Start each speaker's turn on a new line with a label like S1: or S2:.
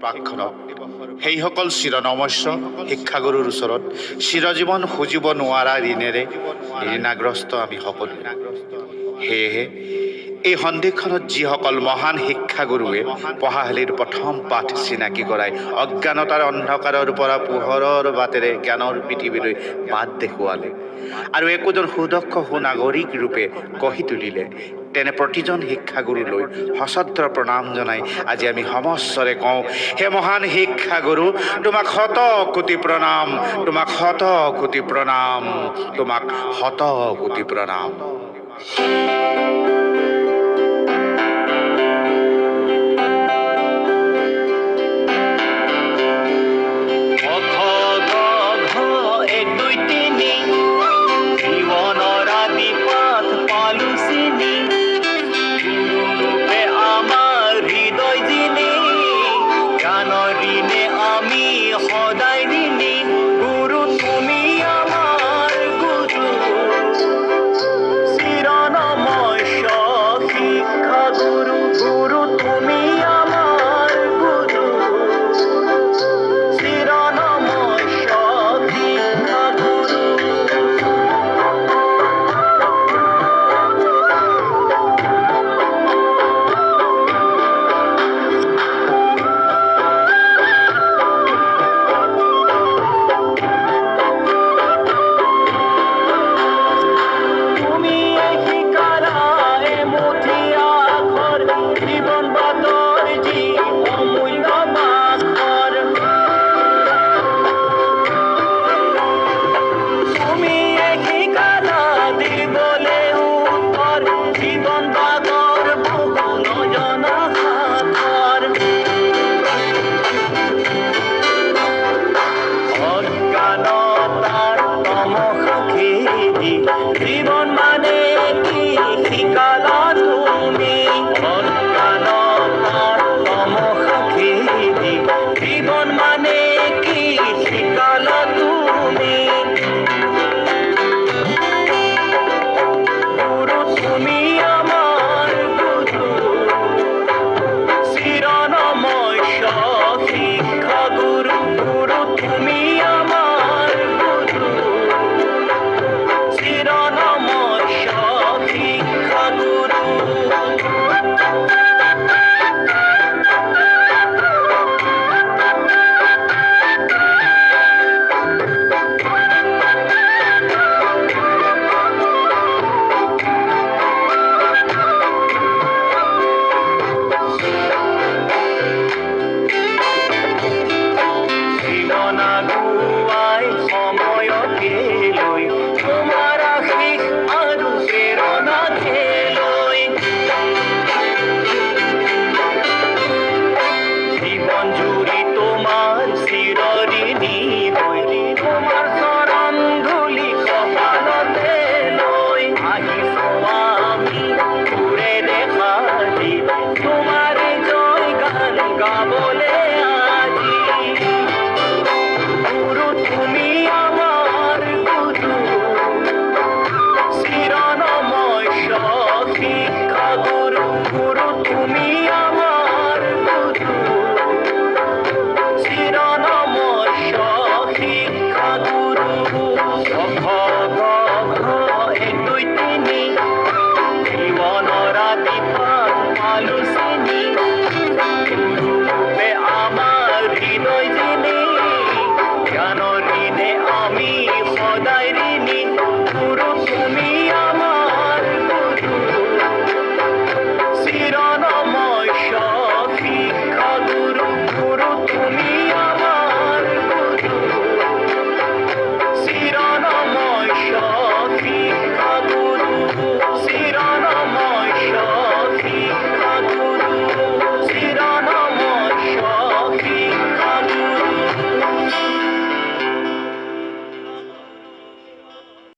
S1: প্ৰাকখনত সেইসকল চিৰনমস্য শিক্ষাগুৰুৰ ওচৰত চিৰজীৱন খুজিব নোৱাৰা ঋণেৰে ঋণাগ্ৰস্ত আমি সকলো। সেয়েহে এই সন্ধিক্ষণত যিসকল মহান শিক্ষাগুৰুৱে পঢ়াশালীৰ প্ৰথম পাঠ চিনাকি কৰাই অজ্ঞানতাৰ অন্ধকাৰৰ পৰা পোহৰৰ বাটেৰে জ্ঞানৰ পৃথিৱীলৈ বাট দেখুৱালে আৰু একোজন সুদক্ষ সুনাগৰিক ৰূপে গঢ়ি তুলিলে, তেনে প্ৰতিজন শিক্ষাগুৰুলৈ সশ্ৰদ্ধ প্ৰণাম জনাই আজি আমি সমস্বৰে কওঁ, হে মহান শিক্ষাগুৰু, তোমাক শত কোটি প্ৰণাম, তোমাক শত কোটি প্ৰণাম, তোমাক শত কোটি প্ৰণাম।
S2: ঋণে